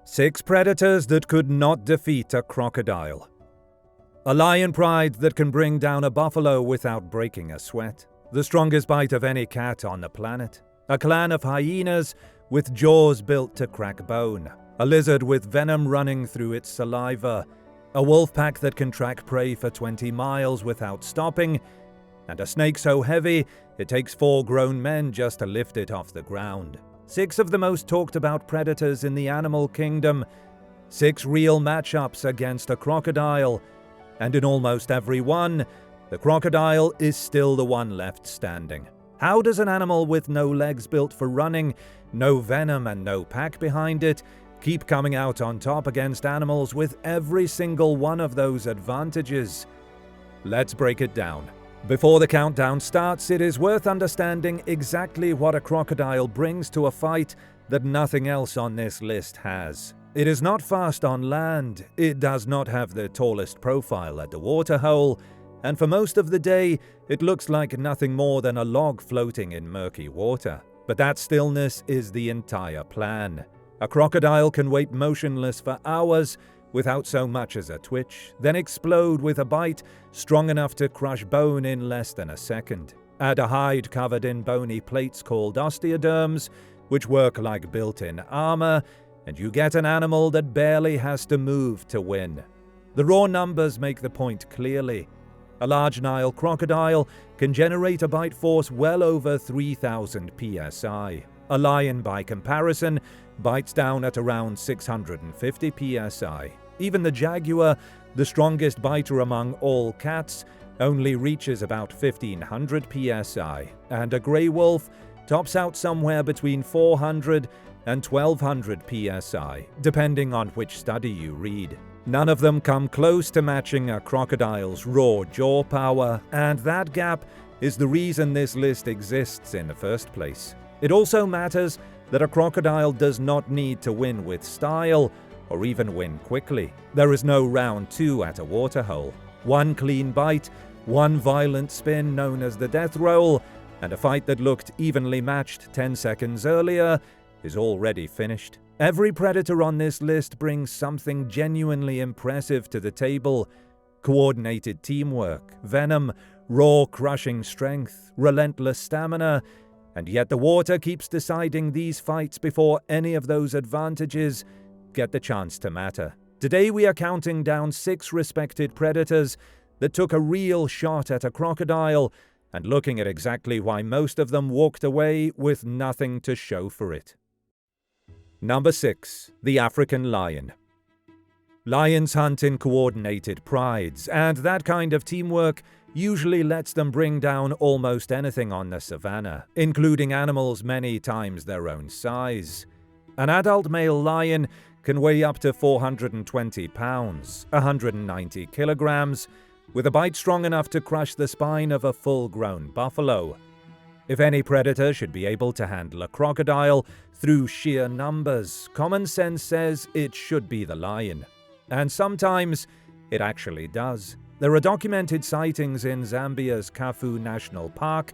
6 predators that could not defeat a crocodile. A lion pride that can bring down a buffalo without breaking a sweat. The strongest bite of any cat on the planet. A clan of hyenas with jaws built to crack bone. A lizard with venom running through its saliva. A wolf pack that can track prey for 20 miles without stopping. And a snake so heavy it takes 4 grown men just to lift it off the ground. 6 of the most talked about predators in the animal kingdom. 6 real matchups against a crocodile. And in almost every one, the crocodile is still the one left standing. How does an animal with no legs built for running, no venom and no pack behind it, keep coming out on top against animals with every single one of those advantages? Let's break it down. Before the countdown starts, it is worth understanding exactly what a crocodile brings to a fight that nothing else on this list has. It is not fast on land, it does not have the tallest profile at the waterhole, and for most of the day, it looks like nothing more than a log floating in murky water. But that stillness is the entire plan. A crocodile can wait motionless for hours without so much as a twitch, then explode with a bite strong enough to crush bone in less than a second. Add a hide covered in bony plates called osteoderms, which work like built-in armor, and you get an animal that barely has to move to win. The raw numbers make the point clearly. A large Nile crocodile can generate a bite force well over 3,000 psi. A lion, by comparison, bites down at around 650 psi. Even the jaguar, the strongest biter among all cats, only reaches about 1,500 psi, and a grey wolf tops out somewhere between 400 and 1,200 psi, depending on which study you read. None of them come close to matching a crocodile's raw jaw power, and that gap is the reason this list exists in the first place. It also matters that a crocodile does not need to win with style, or even win quickly. There is no round 2 at a waterhole. One clean bite, one violent spin known as the death roll, and a fight that looked evenly matched 10 seconds earlier is already finished. Every predator on this list brings something genuinely impressive to the table. Coordinated teamwork, venom, raw crushing strength, relentless stamina, and yet the water keeps deciding these fights before any of those advantages get the chance to matter. Today we are counting down 6 respected predators that took a real shot at a crocodile, and looking at exactly why most of them walked away with nothing to show for it. Number 6. The African lion. Lions hunt in coordinated prides, and that kind of teamwork usually lets them bring down almost anything on the savannah, including animals many times their own size. An adult male lion can weigh up to 420 pounds, 190 kilograms, with a bite strong enough to crush the spine of a full-grown buffalo. If any predator should be able to handle a crocodile through sheer numbers, common sense says it should be the lion. And sometimes it actually does. There are documented sightings in Zambia's Kafu National Park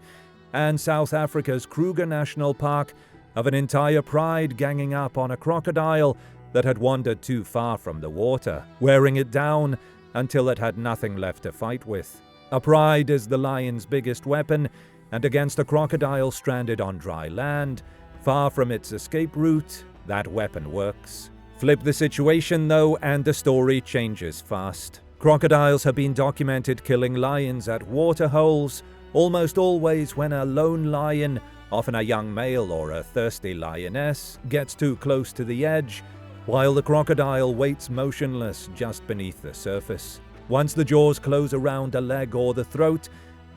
and South Africa's Kruger National Park of an entire pride ganging up on a crocodile that had wandered too far from the water, wearing it down until it had nothing left to fight with. A pride is the lion's biggest weapon, and against a crocodile stranded on dry land, far from its escape route, that weapon works. Flip the situation though, and the story changes fast. Crocodiles have been documented killing lions at waterholes, almost always when a lone lion, often a young male or a thirsty lioness, gets too close to the edge, while the crocodile waits motionless just beneath the surface. Once the jaws close around a leg or the throat,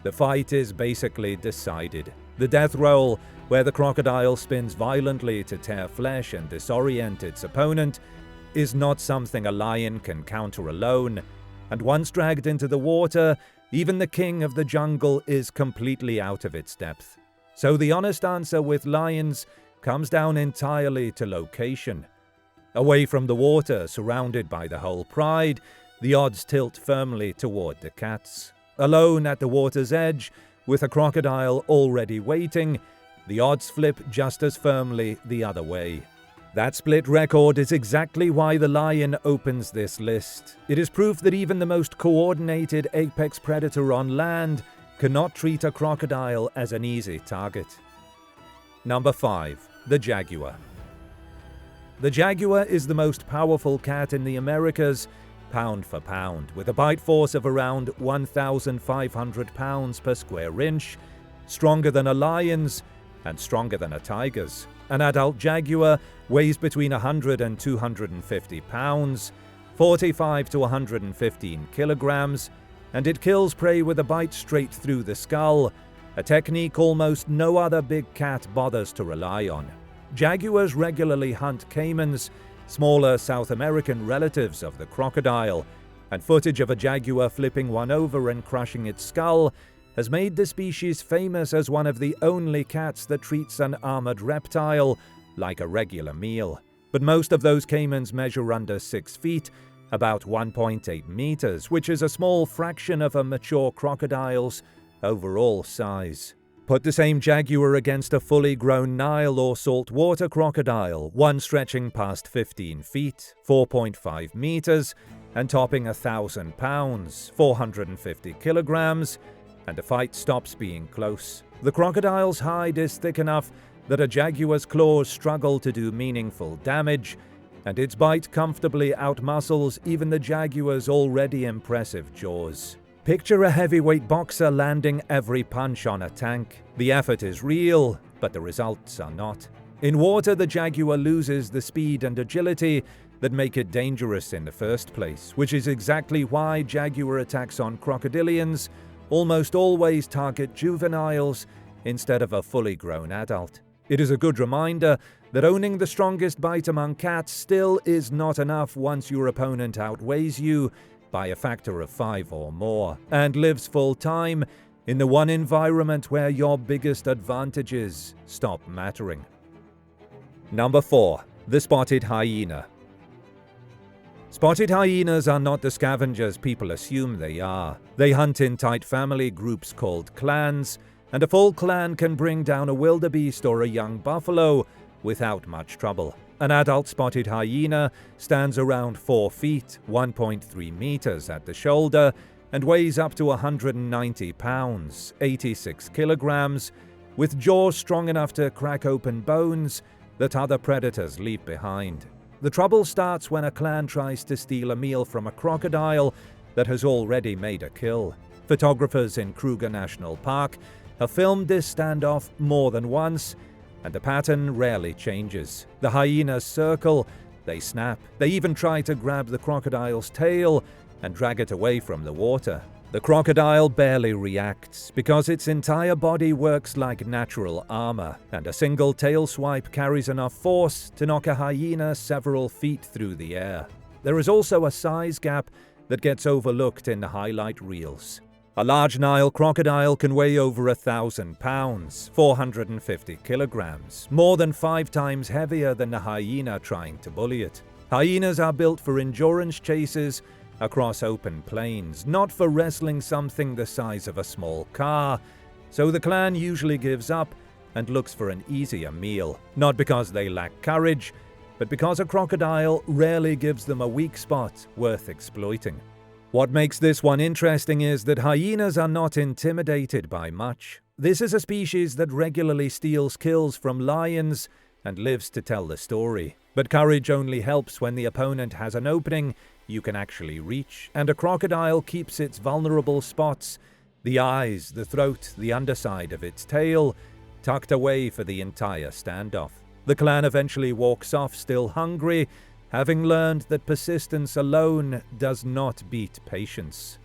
the fight is basically decided. The death roll, where the crocodile spins violently to tear flesh and disorient its opponent, is not something a lion can counter alone, and once dragged into the water, even the king of the jungle is completely out of its depth. So the honest answer with lions comes down entirely to location. Away from the water, surrounded by the whole pride, the odds tilt firmly toward the cats. Alone at the water's edge, with a crocodile already waiting, the odds flip just as firmly the other way. That split record is exactly why the lion opens this list. It is proof that even the most coordinated apex predator on land cannot treat a crocodile as an easy target. Number 5. The jaguar. The jaguar is the most powerful cat in the Americas, pound for pound, with a bite force of around 1,500 pounds per square inch, stronger than a lion's and stronger than a tiger's. An adult jaguar weighs between 100 and 250 pounds, 45 to 115 kilograms, and it kills prey with a bite straight through the skull, a technique almost no other big cat bothers to rely on. Jaguars regularly hunt caimans, smaller South American relatives of the crocodile, and footage of a jaguar flipping one over and crushing its skull has made the species famous as one of the only cats that treats an armored reptile like a regular meal. But most of those caimans measure under 6 feet, about 1.8 meters, which is a small fraction of a mature crocodile's overall size. Put the same jaguar against a fully grown Nile or saltwater crocodile, one stretching past 15 feet, 4.5 meters, and topping 1,000 pounds, 450 kilograms, and the fight stops being close. The crocodile's hide is thick enough that a jaguar's claws struggle to do meaningful damage, and its bite comfortably outmuscles even the jaguar's already impressive jaws. Picture a heavyweight boxer landing every punch on a tank. The effort is real, but the results are not. In water, the jaguar loses the speed and agility that make it dangerous in the first place, which is exactly why jaguar attacks on crocodilians almost always target juveniles instead of a fully grown adult. It is a good reminder that owning the strongest bite among cats still is not enough once your opponent outweighs you by a factor of 5 or more, and lives full-time in the one environment where your biggest advantages stop mattering. Number 4. The spotted hyena. Spotted hyenas are not the scavengers people assume they are. They hunt in tight family groups called clans, and a full clan can bring down a wildebeest or a young buffalo without much trouble. An adult spotted hyena stands around 4 feet, 1.3 meters at the shoulder, and weighs up to 190 pounds, 86 kilograms, with jaws strong enough to crack open bones that other predators leave behind. The trouble starts when a clan tries to steal a meal from a crocodile that has already made a kill. Photographers in Kruger National Park have filmed this standoff more than once, and the pattern rarely changes. The hyenas circle, they snap, they even try to grab the crocodile's tail and drag it away from the water. The crocodile barely reacts because its entire body works like natural armor, and a single tail swipe carries enough force to knock a hyena several feet through the air. There is also a size gap that gets overlooked in the highlight reels. A large Nile crocodile can weigh over 1,000 pounds, 450 kilograms, more than 5 times heavier than the hyena trying to bully it. Hyenas are built for endurance chases across open plains, not for wrestling something the size of a small car, so the clan usually gives up and looks for an easier meal, not because they lack courage, but because a crocodile rarely gives them a weak spot worth exploiting. What makes this one interesting is that hyenas are not intimidated by much. This is a species that regularly steals kills from lions and lives to tell the story. But courage only helps when the opponent has an opening you can actually reach, and a crocodile keeps its vulnerable spots, the eyes, the throat, the underside of its tail, tucked away for the entire standoff. The clan eventually walks off still hungry, having learned that persistence alone does not beat patience.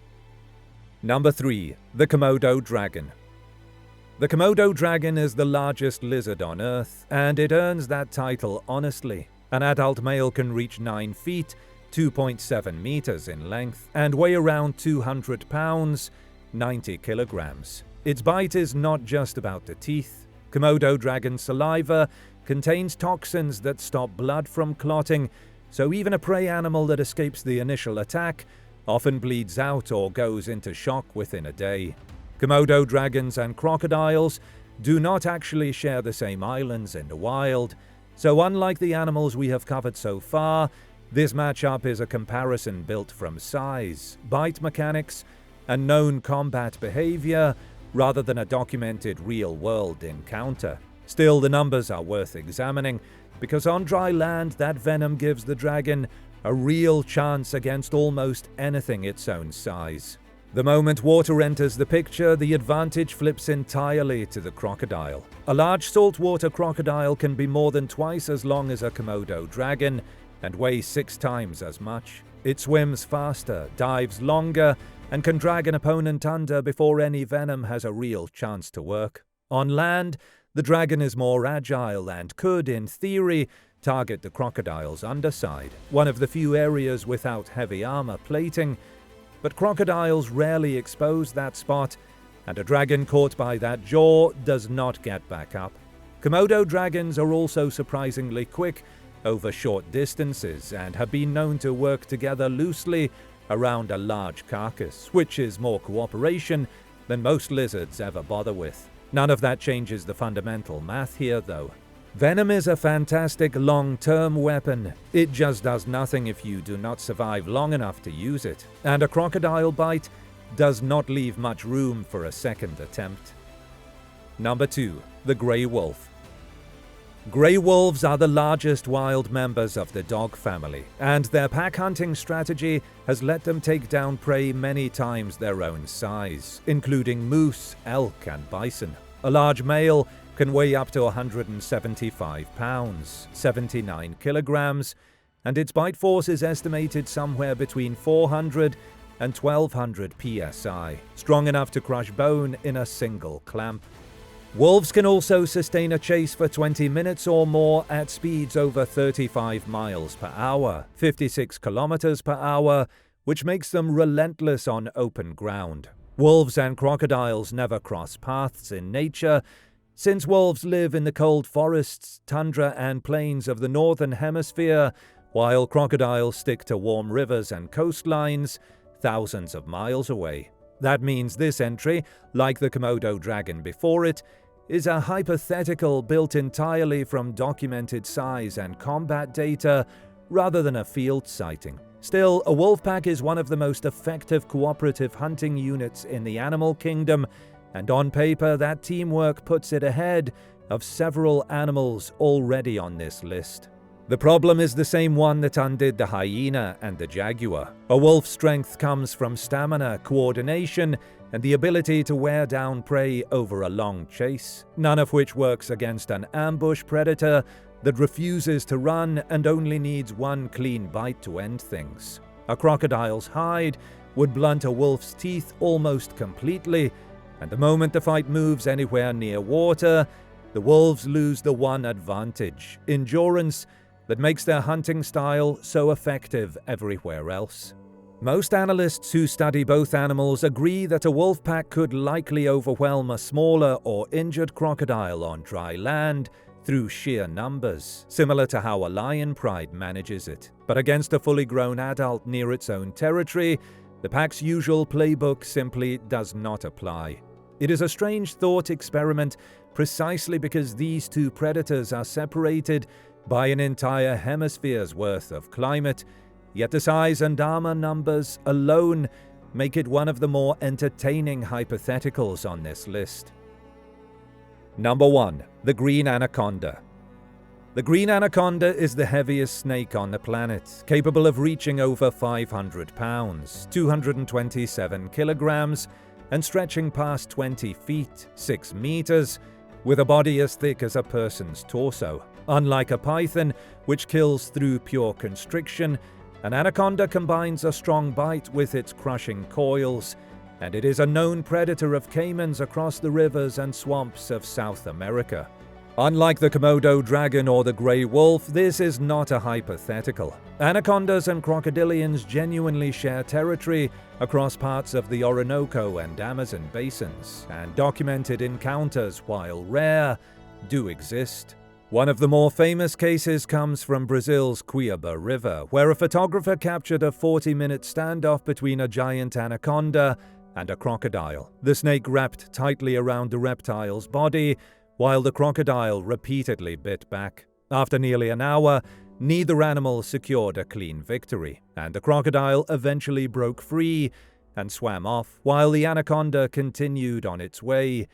Number 3. The Komodo dragon. The Komodo dragon is the largest lizard on Earth, and it earns that title honestly. An adult male can reach 9 feet, 2.7 meters in length, and weigh around 200 pounds, 90 kilograms. Its bite is not just about the teeth. Komodo dragon saliva contains toxins that stop blood from clotting, so even a prey animal that escapes the initial attack often bleeds out or goes into shock within a day. Komodo dragons and crocodiles do not actually share the same islands in the wild, So unlike the animals we have covered so far, this matchup is a comparison built from size, bite mechanics, and known combat behavior, rather than a documented real-world encounter. Still, the numbers are worth examining, because on dry land, that venom gives the dragon a real chance against almost anything its own size. The moment water enters the picture, the advantage flips entirely to the crocodile. A large saltwater crocodile can be more than twice as long as a Komodo dragon and weigh 6 times as much. It swims faster, dives longer, and can drag an opponent under before any venom has a real chance to work. On land, the dragon is more agile and could, in theory, target the crocodile's underside, one of the few areas without heavy armor plating, but crocodiles rarely expose that spot, and a dragon caught by that jaw does not get back up. Komodo dragons are also surprisingly quick over short distances and have been known to work together loosely around a large carcass, which is more cooperation than most lizards ever bother with. None of that changes the fundamental math here, though. Venom is a fantastic long-term weapon. It just does nothing if you do not survive long enough to use it, and a crocodile bite does not leave much room for a second attempt. Number 2. The Grey Wolf. Grey wolves are the largest wild members of the dog family, and their pack hunting strategy has let them take down prey many times their own size, including moose, elk, and bison. A large male can weigh up to 175 pounds, 79 kilograms, and its bite force is estimated somewhere between 400 and 1200 psi, strong enough to crush bone in a single clamp. Wolves can also sustain a chase for 20 minutes or more at speeds over 35 miles per hour, 56 kilometers per hour, which makes them relentless on open ground. Wolves and crocodiles never cross paths in nature, since wolves live in the cold forests, tundra, and plains of the northern hemisphere, while crocodiles stick to warm rivers and coastlines thousands of miles away. That means this entry, like the Komodo dragon before it, is a hypothetical built entirely from documented size and combat data rather than a field sighting. Still, a wolf pack is one of the most effective cooperative hunting units in the animal kingdom, and on paper that teamwork puts it ahead of several animals already on this list. The problem is the same one that undid the hyena and the jaguar. A wolf's strength comes from stamina, coordination, and the ability to wear down prey over a long chase, none of which works against an ambush predator that refuses to run and only needs one clean bite to end things. A crocodile's hide would blunt a wolf's teeth almost completely, and the moment the fight moves anywhere near water, the wolves lose the one advantage, endurance, that makes their hunting style so effective everywhere else. Most analysts who study both animals agree that a wolf pack could likely overwhelm a smaller or injured crocodile on dry land through sheer numbers, similar to how a lion pride manages it. But against a fully grown adult near its own territory, the pack's usual playbook simply does not apply. It is a strange thought experiment precisely because these two predators are separated by an entire hemisphere's worth of climate, yet the size and armor numbers alone make it one of the more entertaining hypotheticals on this list. Number 1. The Green Anaconda. The green anaconda is the heaviest snake on the planet, capable of reaching over 500 pounds, 227 kilograms, and stretching past 20 feet, 6 meters, with a body as thick as a person's torso. Unlike a python, which kills through pure constriction, an anaconda combines a strong bite with its crushing coils, and it is a known predator of caimans across the rivers and swamps of South America. Unlike the Komodo dragon or the grey wolf, this is not a hypothetical. Anacondas and crocodilians genuinely share territory across parts of the Orinoco and Amazon basins, and documented encounters, while rare, do exist. One of the more famous cases comes from Brazil's Cuiabá River, where a photographer captured a 40-minute standoff between a giant anaconda and a crocodile. The snake wrapped tightly around the reptile's body, while the crocodile repeatedly bit back. After nearly an hour, neither animal secured a clean victory, and the crocodile eventually broke free and swam off, while the anaconda continued on its way.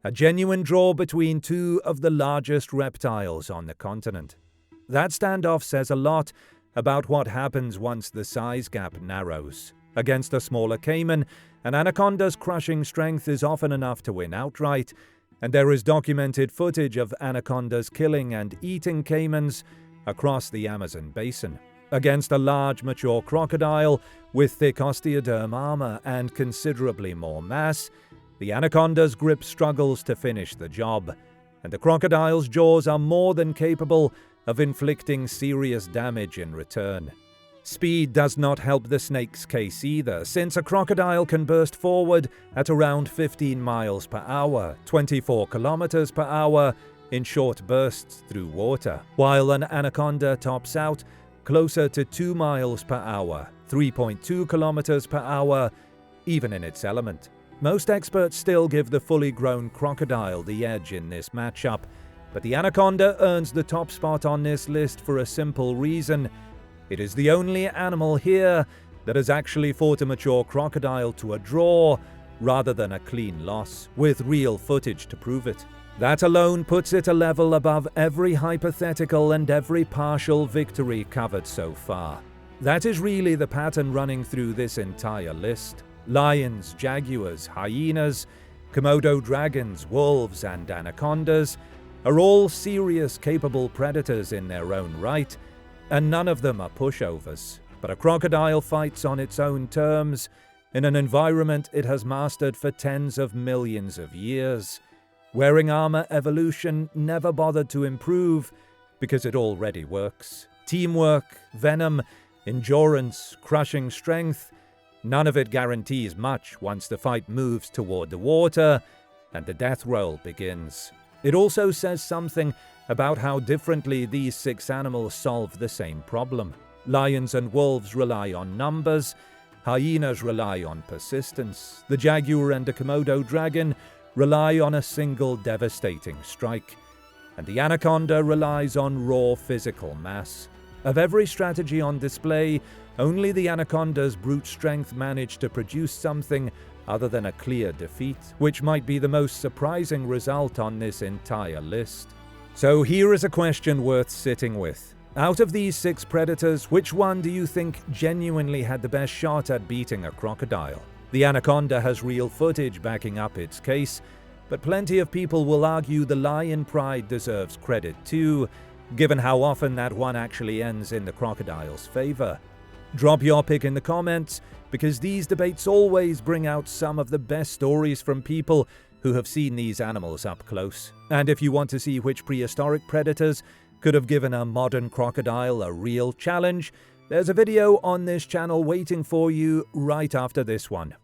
A genuine draw between two of the largest reptiles on the continent. That standoff says a lot about what happens once the size gap narrows. Against a smaller caiman, an anaconda's crushing strength is often enough to win outright, and there is documented footage of anacondas killing and eating caimans across the Amazon basin. Against a large, mature crocodile with thick osteoderm armor and considerably more mass, the anaconda's grip struggles to finish the job, and the crocodile's jaws are more than capable of inflicting serious damage in return. Speed does not help the snake's case either, since a crocodile can burst forward at around 15 miles per hour, 24 kilometers per hour, in short bursts through water, while an anaconda tops out closer to 2 miles per hour, 3.2 kilometers per hour, even in its element. Most experts still give the fully grown crocodile the edge in this matchup, but the anaconda earns the top spot on this list for a simple reason. It is the only animal here that has actually fought a mature crocodile to a draw rather than a clean loss, with real footage to prove it. That alone puts it a level above every hypothetical and every partial victory covered so far. That is really the pattern running through this entire list. Lions, jaguars, hyenas, Komodo dragons, wolves, and anacondas are all serious, capable predators in their own right, and none of them are pushovers. But a crocodile fights on its own terms, in an environment it has mastered for tens of millions of years. Wearing armor evolution never bothered to improve because it already works. Teamwork, venom, endurance, crushing strength, none of it guarantees much once the fight moves toward the water and the death roll begins. It also says something about how differently these 6 animals solve the same problem. Lions and wolves rely on numbers, hyenas rely on persistence, the jaguar and the Komodo dragon rely on a single devastating strike, and the anaconda relies on raw physical mass. Of every strategy on display, only the anaconda's brute strength managed to produce something other than a clear defeat, which might be the most surprising result on this entire list. So here is a question worth sitting with. Out of these 6 predators, which one do you think genuinely had the best shot at beating a crocodile? The anaconda has real footage backing up its case, but plenty of people will argue the lion pride deserves credit too, given how often that one actually ends in the crocodile's favor. Drop your pick in the comments, because these debates always bring out some of the best stories from people who have seen these animals up close. And if you want to see which prehistoric predators could have given a modern crocodile a real challenge, there's a video on this channel waiting for you right after this one.